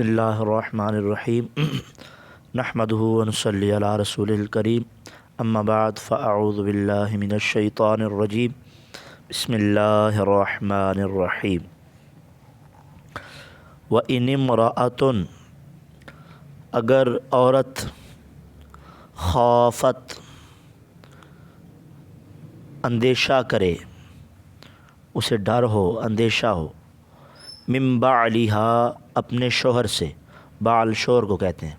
بسم الرحمن الرحیم نحمده ونصلی علی رسول الکریم اما بعد فاعوذ باللہ من الشیطان الرجیم بسم اللہ الرحمن الرحیم وَإِنِ امْرَأَةٌ اگر عورت خافت اندیشہ کرے، اسے ڈر ہو، اندیشہ ہو، من بعلہا اپنے شوہر سے، بعل شوہر کو کہتے ہیں،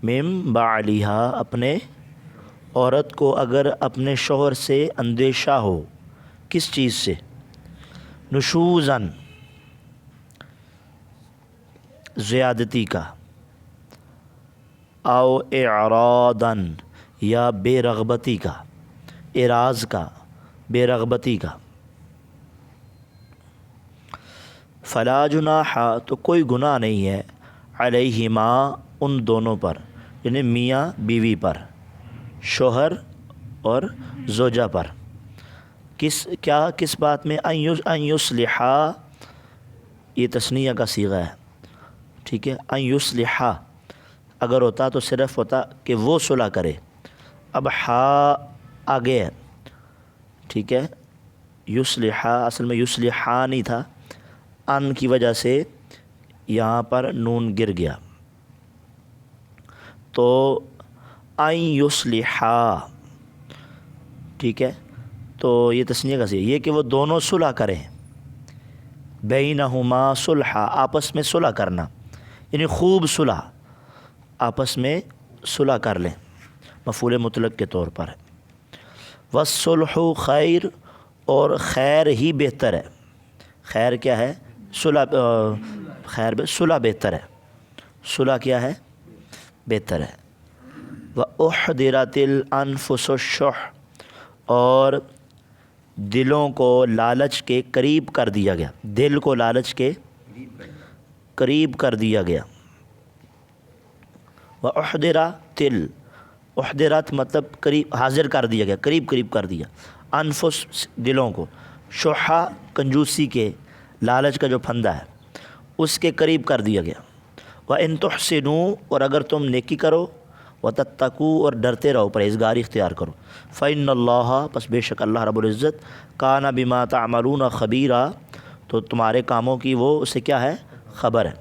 من بعلہا اپنے عورت کو اگر اپنے شوہر سے اندیشہ ہو، کس چیز سے؟ نشوزاً زیادتی کا، او اعراضاً یا بے رغبتی کا، اعراض کا، بے رغبتی کا، فلا جناح تو کوئی گناہ نہیں ہے، علیہما ان دونوں پر، یعنی میاں بیوی پر، شوہر اور زوجہ پر، کس بات میں؟ ان یصلحا، یہ تثنیہ کا صیغہ ہے، ٹھیک ہے، ان یصلحا اگر ہوتا تو صرف ہوتا کہ وہ صلح کرے، اب ہا آگے ہے، ٹھیک ہے، یصلحا اصل میں یصلحا نہیں تھا، ان کی وجہ سے یہاں پر نون گر گیا، تو ان یصلحا، ٹھیک ہے، تو یہ تثنیہ کا صیغہ، یہ کہ وہ دونوں صلح کریں، بینہما صلحا آپس میں صلح کرنا، یعنی خوب صلح، آپس میں صلح کر لیں، مفعول مطلق کے طور پر ہے۔ والصلح خیر، اور خیر ہی بہتر ہے، خیر کیا ہے؟ صلح، خیر صلح بہتر ہے، صلح کیا ہے؟ بہتر ہے۔ وَأُحْضِرَتِ الْأَنفُسُ الشُّحَّ، اور دلوں کو لالچ کے قریب کر دیا گیا، دل کو لالچ کے قریب کر دیا گیا۔ وَأُحْضِرَتِ احضرت مطلب قریب، حاضر کر دیا گیا، قریب کر دیا، انفس دلوں کو، شحّ کنجوسی کے، لالچ کا جو پھندہ ہے اس کے قریب کر دیا گیا۔ وَإِن تُحْسِنُوا، اور اگر تم نیکی کرو، وَتَتَّقُوا، اور ڈرتے رہو، پرہیزگاری اختیار کرو، فَإِنَّ اللَّهَ، پس بے شک اللہ رب العزت، کَانَ بِمَا تَعْمَلُونَ خَبِيرًا، تو تمہارے کاموں کی وہ اسے کیا ہے؟ خبر ہے۔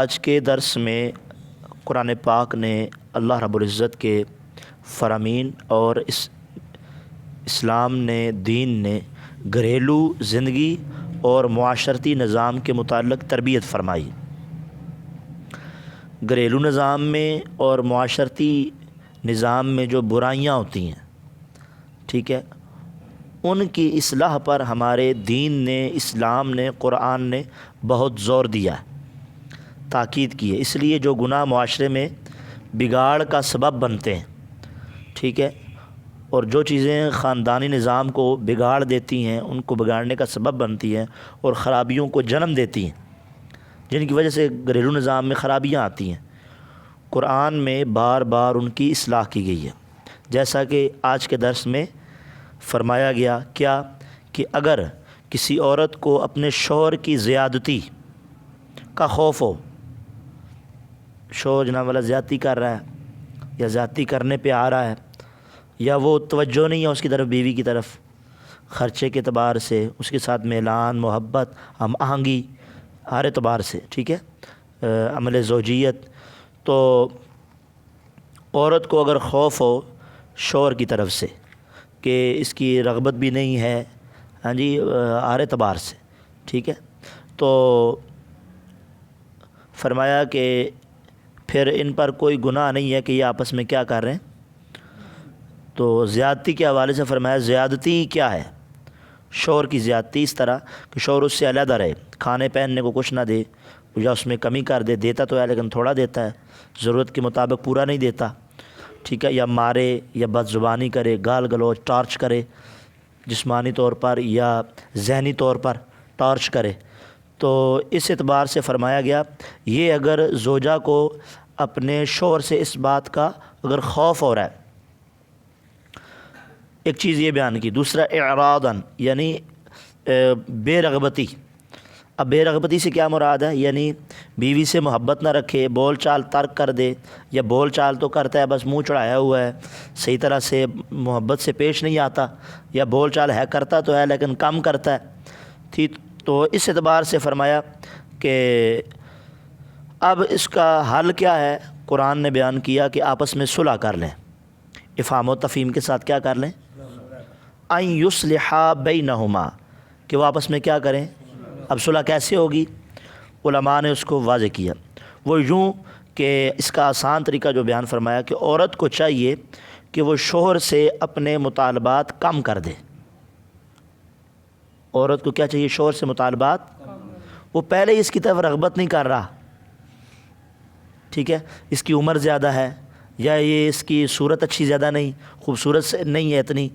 آج کے درس میں قرآن پاک نے اللہ رب العزت کے فرامین اور اسلام نے، دین نے گھریلو زندگی اور معاشرتی نظام کے متعلق تربیت فرمائی۔ گھریلو نظام میں اور معاشرتی نظام میں جو برائیاں ہوتی ہیں، ٹھیک ہے، ان کی اصلاح پر ہمارے دین نے، اسلام نے، قرآن نے بہت زور دیا ہے، تاکید کی ہے۔ اس لیے جو گناہ معاشرے میں بگاڑ کا سبب بنتے ہیں، ٹھیک ہے، اور جو چیزیں خاندانی نظام کو بگاڑ دیتی ہیں، ان کو بگاڑنے کا سبب بنتی ہیں اور خرابیوں کو جنم دیتی ہیں، جن کی وجہ سے گھریلو نظام میں خرابیاں آتی ہیں، قرآن میں بار بار ان کی اصلاح کی گئی ہے۔ جیسا کہ آج کے درس میں فرمایا گیا، کیا کہ اگر کسی عورت کو اپنے شوہر کی زیادتی کا خوف ہو، شوہر جناب والا زیادتی کر رہا ہے یا زیادتی کرنے پہ آ رہا ہے، یا وہ توجہ نہیں ہے اس کی طرف، بیوی کی طرف، خرچے کے اعتبار سے، اس کے ساتھ میلان، محبت، ہم آہنگی، ہر اعتبار سے، ٹھیک ہے، عمل زوجیت، تو عورت کو اگر خوف ہو شوہر کی طرف سے کہ اس کی رغبت بھی نہیں ہے، ہاں جی، ہر اعتبار سے، ٹھیک ہے، تو فرمایا کہ پھر ان پر کوئی گناہ نہیں ہے کہ یہ آپس میں کیا کر رہے ہیں، تو زیادتی کے حوالے سے فرمایا زیادتی کیا ہے؟ شوہر کی زیادتی اس طرح کہ شوہر اس سے علیحدہ رہے، کھانے پہننے کو کچھ نہ دے یا اس میں کمی کر دے، دیتا تو ہے لیکن تھوڑا دیتا ہے، ضرورت کے مطابق پورا نہیں دیتا، ٹھیک ہے، یا مارے یا بد زبانی کرے، گال گلوچ، ٹارچ کرے، جسمانی طور پر یا ذہنی طور پر ٹارچ کرے، تو اس اعتبار سے فرمایا گیا یہ اگر زوجہ کو اپنے شوہر سے اس بات کا اگر خوف ہو رہا ہے، ایک چیز یہ بیان کی، دوسرا اعراضاً یعنی بے رغبتی، اب بے رغبتی سے کیا مراد ہے؟ یعنی بیوی سے محبت نہ رکھے، بول چال ترک کر دے، یا بول چال تو کرتا ہے بس منہ چڑھایا ہوا ہے، صحیح طرح سے محبت سے پیش نہیں آتا، یا بول چال ہے کرتا تو ہے لیکن کم کرتا ہے، ٹھیک؟ تو اس اعتبار سے فرمایا کہ اب اس کا حل کیا ہے؟ قرآن نے بیان کیا کہ آپس میں صلح کر لیں، افہام و تفہیم کے ساتھ کیا کر لیں؟ ان یصلحا بینہما، کہ وہ آپس میں کیا کریں؟ اب صلح کیسے ہوگی؟ علماء نے اس کو واضح کیا، وہ یوں کہ اس کا آسان طریقہ جو بیان فرمایا کہ عورت کو چاہیے کہ وہ شوہر سے اپنے مطالبات کم کر دے۔ عورت کو کیا چاہیے؟ شوہر سے مطالبات، وہ پہلے اس کی طرف رغبت نہیں کر رہا، ٹھیک ہے، اس کی عمر زیادہ ہے، یا یہ اس کی صورت اچھی زیادہ نہیں، خوبصورت سے نہیں ہے اتنی،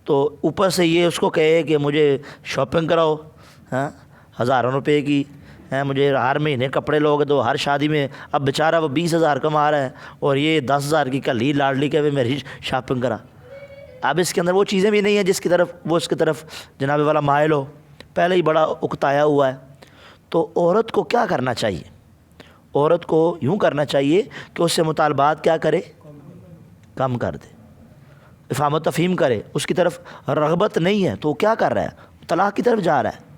تو اوپر سے یہ اس کو کہے کہ مجھے شاپنگ کراؤ، ہاں ہزاروں روپے کی، مجھے ہر مہینے کپڑے لوگے تو ہر شادی میں، اب بیچارہ وہ 20,000 کما رہا ہے اور یہ 10,000 کی کلی لاڈلی کہ میری شاپنگ کرا۔ اب اس کے اندر وہ چیزیں بھی نہیں ہیں جس کی طرف وہ اس کی طرف جناب والا مائل ہو، پہلے ہی بڑا اکتایا ہوا ہے۔ تو عورت کو کیا کرنا چاہیے؟ عورت کو یوں کرنا چاہیے کہ اس سے مطالبات کیا کرے؟ کم کر دے، افہام و تفہیم کرے، اس کی طرف رغبت نہیں ہے تو وہ کیا کر رہا ہے؟ طلاق کی طرف جا رہا ہے۔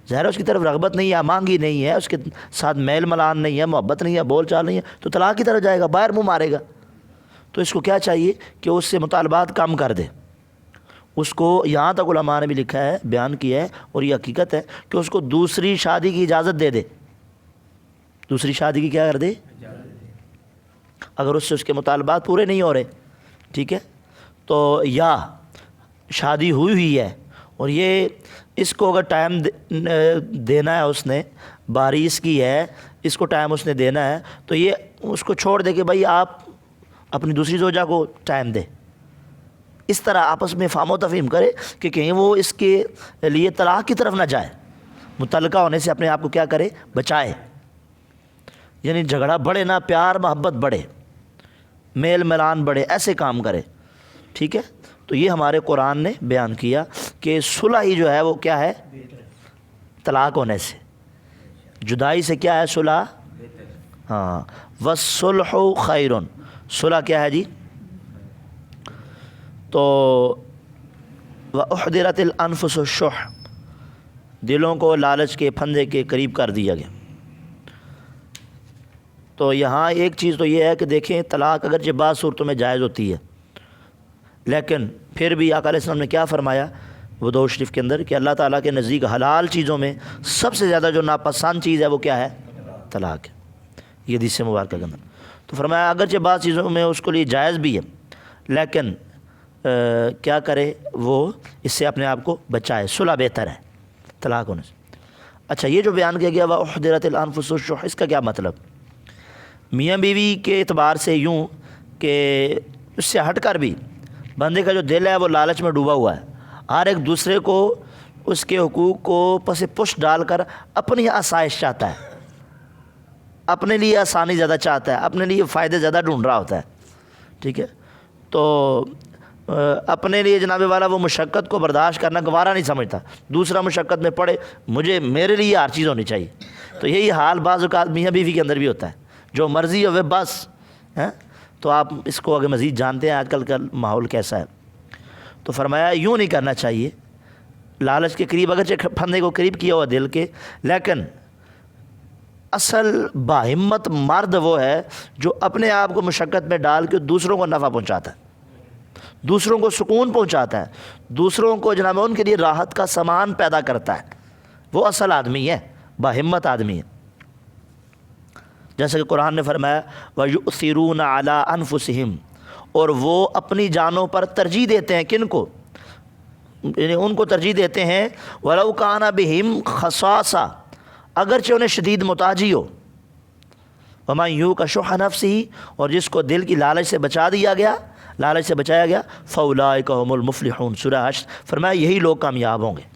ظاہر اس کی طرف رغبت نہیں ہے، مانگی نہیں ہے، اس کے ساتھ میل ملان نہیں ہے، محبت نہیں ہے، بول چال نہیں ہے، تو طلاق کی طرف جائے گا، باہر منہ مارے گا۔ تو اس کو کیا چاہیے کہ اس سے مطالبات کم کر دے، اس کو یہاں تک علماء نے بھی لکھا ہے، بیان کیا ہے، اور یہ حقیقت ہے کہ اس کو دوسری شادی کی اجازت دے دے، دوسری شادی کی کیا کر دے؟ اگر اس سے اس کے مطالبات پورے نہیں ہو رہے، ٹھیک ہے، تو یا شادی ہوئی ہے اور یہ اس کو اگر ٹائم دینا ہے، اس نے باری اس کی ہے، اس کو ٹائم اس نے دینا ہے، تو یہ اس کو چھوڑ دے کہ بھائی آپ اپنی دوسری زوجہ کو ٹائم دے۔ اس طرح آپس میں فہم و تفہیم کرے کہ کہیں وہ اس کے لیے طلاق کی طرف نہ جائے، متعلقہ ہونے سے اپنے آپ کو کیا کرے؟ بچائے، یعنی جھگڑا بڑھے نہ، پیار محبت بڑھے، میل ملان بڑھے، ایسے کام کرے، ٹھیک ہے۔ تو یہ ہمارے قرآن نے بیان کیا کہ صلح ہی جو ہے وہ کیا ہے؟ طلاق ہونے سے، جدائی سے کیا ہے؟ صلح، ہاں، والصلح خیر، صلح کیا ہے جی؟ تو وَأُحْضِرَتِ الْأَنفُسُ الشُّحَّ، دلوں کو لالچ کے پھندے کے قریب کر دیا گیا۔ تو یہاں ایک چیز تو یہ ہے کہ دیکھیں، طلاق اگرچہ بعض صورتوں میں جائز ہوتی ہے، لیکن پھر بھی آقا علیہ السلام نے کیا فرمایا وضو شریف کے اندر کہ اللہ تعالیٰ کے نزدیک حلال چیزوں میں سب سے زیادہ جو ناپسند چیز ہے وہ کیا ہے؟ طلاق ہے، یہ حدیث مبارکہ کے اندر۔ تو فرمایا اگرچہ بعض چیزوں میں اس کو لیے جائز بھی ہے، لیکن کیا کرے؟ وہ اس سے اپنے آپ کو بچائے، صلح بہتر ہے طلاق ہونے سے۔ اچھا، یہ جو بیان کیا گیا وَأُحْضِرَتِ الْأَنفُسُ الشُّحَّ، اس کا کیا مطلب؟ میاں بیوی کے اعتبار سے یوں کہ اس سے ہٹ کر بھی بندے کا جو دل ہے وہ لالچ میں ڈوبا ہوا ہے، ہر ایک دوسرے کو اس کے حقوق کو پس پش ڈال کر اپنی آسائش چاہتا ہے، اپنے لیے آسانی زیادہ چاہتا ہے، اپنے لیے فائدے زیادہ ڈھونڈ رہا ہوتا ہے، ٹھیک ہے۔ تو اپنے لیے جناب والا وہ مشقت کو برداشت کرنا گوارا نہیں سمجھتا، دوسرا مشقت میں پڑے، میرے لیے ہر چیز ہونی چاہیے۔ تو یہی حال بعض اوقات میاں بیوی کے اندر بھی ہوتا ہے، جو مرضی ہوئے بس، تو آپ اس کو آگے مزید جانتے ہیں آج کل کا ماحول کیسا ہے۔ تو فرمایا یوں نہیں کرنا چاہیے، لالچ کے قریب اگرچہ پھندے کو قریب کیا ہوا دل کے، لیکن اصل باہمت مرد وہ ہے جو اپنے آپ کو مشقت میں ڈال کے دوسروں کو نفع پہنچاتا ہے، دوسروں کو سکون پہنچاتا ہے، دوسروں کو جناب ان کے لیے راحت کا سامان پیدا کرتا ہے، وہ اصل آدمی ہے، باہمت آدمی ہے۔ جیسا کہ قرآن نے فرمایا وَيُؤْثِرُونَ عَلَىٰ أَنفُسِهِمْ، اور وہ اپنی جانوں پر ترجیح دیتے ہیں، کن کو؟ یعنی ان کو ترجیح دیتے ہیں وَلَوْ كَانَ بِهِمْ خَصَاصَةٌ، اگرچہ انہیں شدید محتاجی ہو، وَمَن يُوقَ شُحَّ نَفْسِهِ، اور جس کو دل کی لالچ سے بچا دیا گیا، لالچ سے بچایا گیا، فَأُولَٰئِكَ هُمُ الْمُفْلِحُونَ، سورہ حشر۔ فرمایا یہی لوگ کامیاب ہوں گے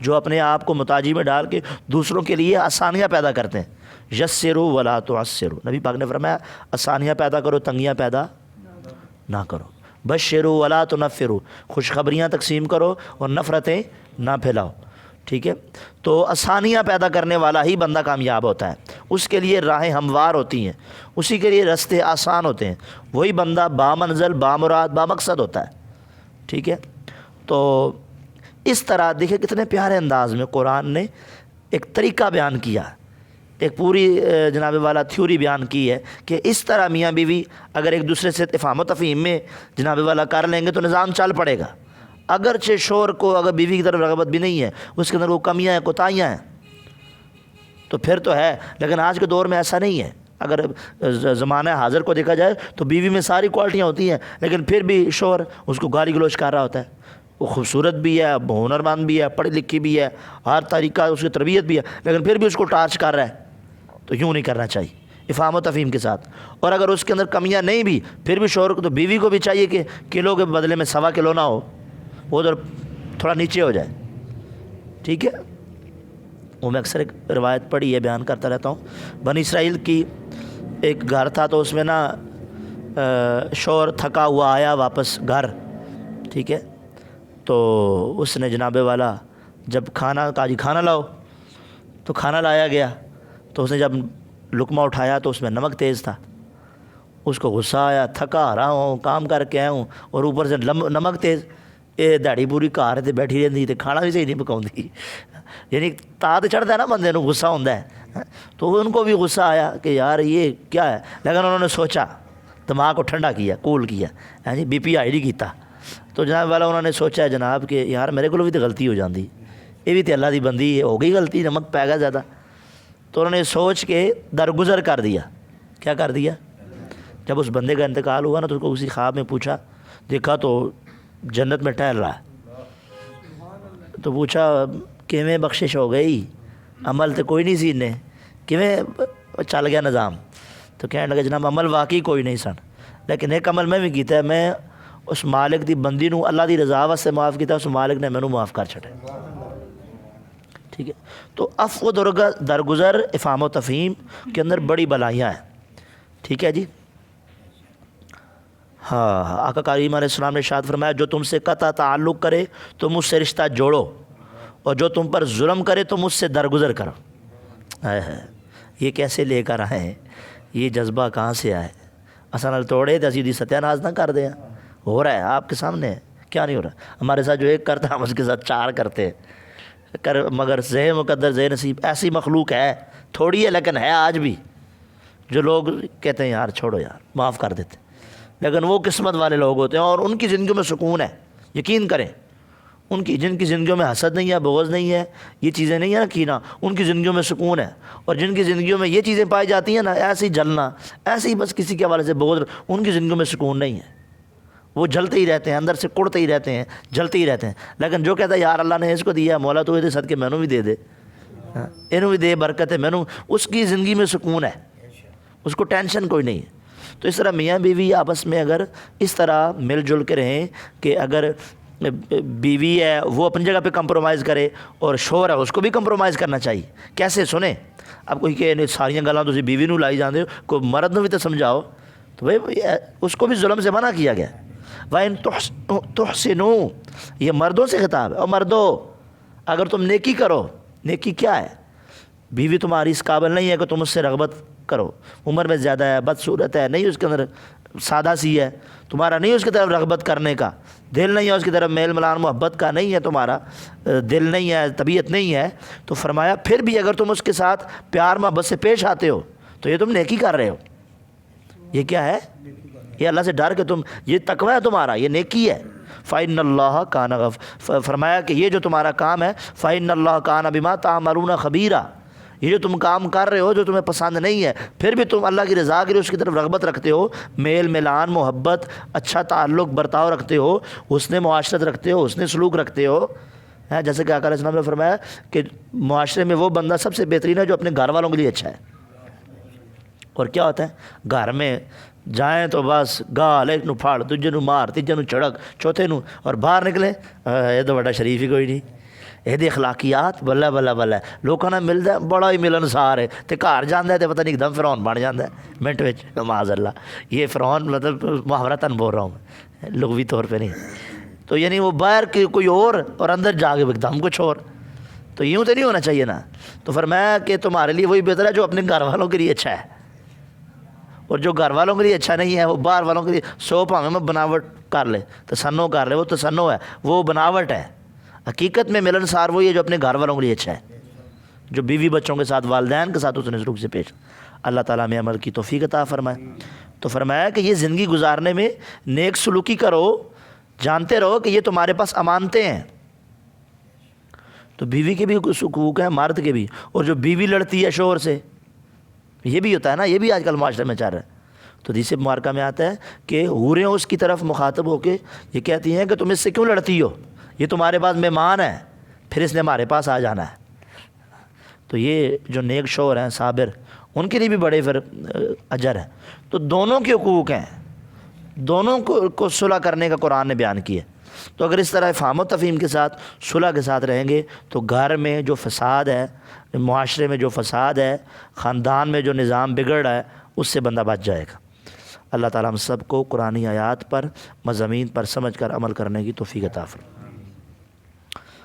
جو اپنے آپ کو محتاجی میں ڈال کے دوسروں کے لیے آسانیاں پیدا کرتے ہیں۔ یسروا ولا تعسروا، نبی پاک نے فرمایا آسانیاں پیدا کرو، تنگیاں پیدا نہ کرو۔ بشروا ولا تنفروا، خوشخبریاں تقسیم کرو اور نفرتیں نہ پھیلاؤ۔ ٹھیک ہے، تو آسانیاں پیدا کرنے والا ہی بندہ کامیاب ہوتا ہے، اس کے لیے راہیں ہموار ہوتی ہیں، اسی کے لیے راستے آسان ہوتے ہیں، وہی بندہ بامنزل بامراد بامقصد ہوتا ہے، ٹھیک ہے۔ تو اس طرح دیکھیں کتنے پیارے انداز میں قرآن نے ایک طریقہ بیان کیا، ایک پوری جناب والا تھیوری بیان کی ہے کہ اس طرح میاں بیوی اگر ایک دوسرے سے افہام و تفہیم میں جناب والا کر لیں گے تو نظام چل پڑے گا، اگرچہ شوہر کو اگر بیوی کی طرف رغبت بھی نہیں ہے، اس کے اندر وہ کمیاں ہیں کوتاہیاں ہیں تو پھر تو ہے، لیکن آج کے دور میں ایسا نہیں ہے۔ اگر زمانہ حاضر کو دیکھا جائے تو بیوی میں ساری کوالٹیاں ہوتی ہیں، لیکن پھر بھی شوہر اس کو گالی گلوچ کر رہا ہوتا ہے، وہ خوبصورت بھی ہے، ہنرمند بھی ہے، پڑھی لکھی بھی ہے، ہر طریقہ اس کی تربیت بھی ہے، لیکن پھر بھی اس کو ٹارچ کر رہا ہے، تو یوں نہیں کرنا چاہیے، افہام و تفہیم کے ساتھ۔ اور اگر اس کے اندر کمیاں نہیں بھی، پھر بھی شوہر کو تو بیوی کو بھی چاہیے کہ کلو کے بدلے میں 1.25 کلو نہ ہو، وہ ادھر تھوڑا نیچے ہو جائے، ٹھیک ہے۔ وہ میں اکثر ایک روایت پڑھی ہے، بیان کرتا رہتا ہوں۔ بنی اسرائیل کی ایک گھر تھا، تو اس میں نا شوہر تھکا ہوا آیا واپس گھر، ٹھیک ہے، تو اس نے جناب والا جب کھانا کہا جی کھانا لاؤ، تو کھانا لایا گیا، تو اس نے جب لقمہ اٹھایا تو اس میں نمک تیز تھا، اس کو غصہ آیا، تھکا آ رہا ہوں، کام کر کے آیا ہوں، اور اوپر سے نمک تیز، یہ دہڑی پوری گھر تے بیٹھی رہتی تے کھانا بھی صحیح نہیں پکاؤندی، یعنی تات چڑھتا ہے نا بندے نو، غصہ ہوتا ہے، تو ان کو بھی غصہ آیا کہ یار یہ کیا ہے، لیکن انہوں نے سوچا، دماغ کو ٹھنڈا کیا، کول کیا، جی بی پی ہائی نہیں کیتا، تو جناب والا انہوں نے سوچا جناب کہ یار میرے کو بھی تو غلطی ہو جاندی، یہ بھی تو اللہ دی بندی ہے، ہو گئی غلطی، نمک پی گیا زیادہ، تو انہوں نے سوچ کے درگزر کر دیا۔ کیا کر دیا؟ جب اس بندے کا انتقال ہوا نا تو اس کو اسی خواب میں پوچھا، دیکھا تو جنت میں ٹہل رہا ہے، تو پوچھا کیویں بخشش ہو گئی، عمل تو کوئی نہیں سی نے، کیویں چل گیا نظام؟ تو کہنے لگا جناب عمل واقعی کوئی نہیں سن، لیکن ایک عمل میں بھی کیتا ہے، میں اس مالک دی بندی نو اللہ دی رضا واسطے معاف کیتا، اس مالک نے مینوں معاف کر چھڑے، ٹھیک ہے۔ تو عفو و درگزر افہام و تفہیم کے اندر بڑی بلائیاں ہیں، ٹھیک ہے جی۔ ہاں، آقا کریم علیہ السلام نے ارشاد فرمایا جو تم سے قطع تعلق کرے تو مجھ سے رشتہ جوڑو، اور جو تم پر ظلم کرے تو مجھ سے درگزر کرو۔ یہ کیسے لے کر آئے ہیں، یہ جذبہ کہاں سے آئے؟ اصل توڑے تو اسی دی ستیہ ناز نہ کر دیں، ہو رہا ہے آپ کے سامنے ہے، کیا نہیں ہو رہا؟ ہمارے ساتھ جو ایک کرتا ہے ہم اس کے ساتھ 4 کرتے ہیں، مگر ذہ مقدر ذہ نصیب ایسی مخلوق ہے، تھوڑی ہے لیکن ہے آج بھی، جو لوگ کہتے ہیں یار چھوڑو یار معاف کر دیتے، لیکن وہ قسمت والے لوگ ہوتے ہیں اور ان کی زندگیوں میں سکون ہے، یقین کریں، ان کی جن کی زندگیوں میں حسد نہیں ہے، بغض نہیں ہے، یہ چیزیں نہیں ہیں نا کینہ، ان کی زندگیوں میں سکون ہے، اور جن کی زندگیوں میں یہ چیزیں پائی جاتی ہیں نا، ایسے ہی جلنا، ایسے ہی بس کسی کے حوالے سے بغض، ان کی زندگیوں میں سکون نہیں ہے، وہ جلتے ہی رہتے ہیں، اندر سے کڑتے ہی رہتے ہیں، جلتے ہی رہتے ہیں۔ لیکن جو کہتا ہے یار اللہ نے اس کو دیا، مولا تو یہ صدقے مینوں بھی دے دے، انہوں بھی دے برکت ہے مینوں، اس کی زندگی میں سکون ہے، اس کو ٹینشن کوئی نہیں ہے۔ تو اس طرح میاں بیوی آپس میں اگر اس طرح مل جل کے رہیں کہ اگر بیوی ہے وہ اپنی جگہ پہ کمپرومائز کرے اور شوہر ہے اس کو بھی کمپرومائز کرنا چاہیے، کیسے سنیں؟ اب کوئی کہ ساریاں گلاں تسی بیوی نو لائی جاندے ہو، کوئی مرد نو بھی تو سمجھاؤ، تو بھائی اس کو بھی ظلم سے منع کیا گیا۔ وَإِن تُحْسِنُوا، یہ مردوں سے خطاب ہے، اور مردوں اگر تم نیکی کرو، نیکی کیا ہے؟ بیوی تمہاری اس قابل نہیں ہے کہ تم اس سے رغبت کرو، عمر میں زیادہ ہے، بدصورت ہے، نہیں اس کے اندر سادہ سی ہے، تمہارا نہیں اس کی طرف رغبت کرنے کا دل نہیں ہے، اس کی طرف میل ملان محبت کا نہیں ہے، تمہارا دل نہیں ہے، طبیعت نہیں ہے، تو فرمایا پھر بھی اگر تم اس کے ساتھ پیار محبت سے پیش آتے ہو تو یہ تم نیکی کر رہے ہو۔ یہ کیا ہے؟ یہ اللہ سے ڈر کے تم، یہ تقوی ہے تمہارا، یہ نیکی ہے۔ فَإِنَّ اللَّهَ كَانَ فرمایا کہ یہ جو تمہارا کام ہے، فَإِنَّ اللَّهَ كَانَ بِمَا تَعْمَلُونَ خَبِيرًا، یہ جو تم کام کر رہے ہو جو تمہیں پسند نہیں ہے، پھر بھی تم اللہ کی رضا کے لیے اس کی طرف رغبت رکھتے ہو، میل ملان محبت اچھا تعلق برتاؤ رکھتے ہو، حسن معاشرت رکھتے ہو، حسن سلوک رکھتے ہو، جیسے کہ آقا علیہ السلام نے فرمایا کہ معاشرے میں وہ بندہ سب سے بہترین ہے جو اپنے گھر والوں کے لیے اچھا ہے۔ اور کیا ہوتا ہے گھر میں جائیں تو بس گال ایک نو پھاڑ، دوجے نو مار، تیجے نو چڑک، چوتھے نو، اور باہر نکلے یہ تو بڑا شریف ہی کوئی نہیں، یہ اخلاقیات بلہ بلہ بلہ لوگوں نے ملتا ہے، بڑا ہی ملنسار ہے، تے گھر جانا ہے تو پتہ نہیں ایک دم فرعون بن جاتا ہے منٹ وچ، معاذ اللہ، یہ فرعون مطلب محاورتاً بول رہا ہوں میں، لغوی طور پہ نہیں، تو یعنی وہ باہر کوئی اور اندر جا کے ایک دم کچھ اور، تو یوں تو نہیں ہونا چاہیے نا. تو فرمایا کہ تمہارے لیے وہی بہتر ہے جو اپنے گھر والوں کے لیے اچھا ہے, اور جو گھر والوں کے لیے اچھا نہیں ہے وہ باہر والوں کے لیے 100 پاویں میں بناوٹ کر لے, تصنع کر لے, وہ تصنع ہے, وہ بناوٹ ہے. حقیقت میں ملنسار وہی ہے جو اپنے گھر والوں کے لیے اچھا ہے, جو بیوی بچوں کے ساتھ, والدین کے ساتھ اس نے سلوک سے پیش. اللہ تعالیٰ میں عمل کی توفیق عطا فرمائے. تو فرمایا کہ یہ زندگی گزارنے میں نیک سلوکی کرو, جانتے رہو کہ یہ تمہارے پاس امانتیں ہیں. تو بیوی کے بھی حقوق ہیں, مرد کے بھی. اور جو بیوی لڑتی ہے شوہر سے, یہ بھی ہوتا ہے نا, یہ بھی آج کل معاشرے میں چل رہا ہے. تو حدیث مبارکہ میں آتا ہے کہ حوریں اس کی طرف مخاطب ہو کے یہ کہتی ہیں کہ تم اس سے کیوں لڑتی ہو, یہ تمہارے پاس مہمان ہے, پھر اس نے ہمارے پاس آ جانا ہے. تو یہ جو نیک شوہر ہیں صابر, ان کے لیے بھی بڑے پھر اجر ہے. تو دونوں کے حقوق ہیں, دونوں کو صلح کرنے کا قرآن نے بیان کیا. تو اگر اس طرح فہم و تفہیم کے ساتھ صلح کے ساتھ رہیں گے تو گھر میں جو فساد ہے, معاشرے میں جو فساد ہے, خاندان میں جو نظام بگڑ رہا ہے, اس سے بندہ بچ جائے گا. اللہ تعالیٰ ہم سب کو قرآنی آیات پر, مضامین پر سمجھ کر عمل کرنے کی توفیق عطا فرمائے.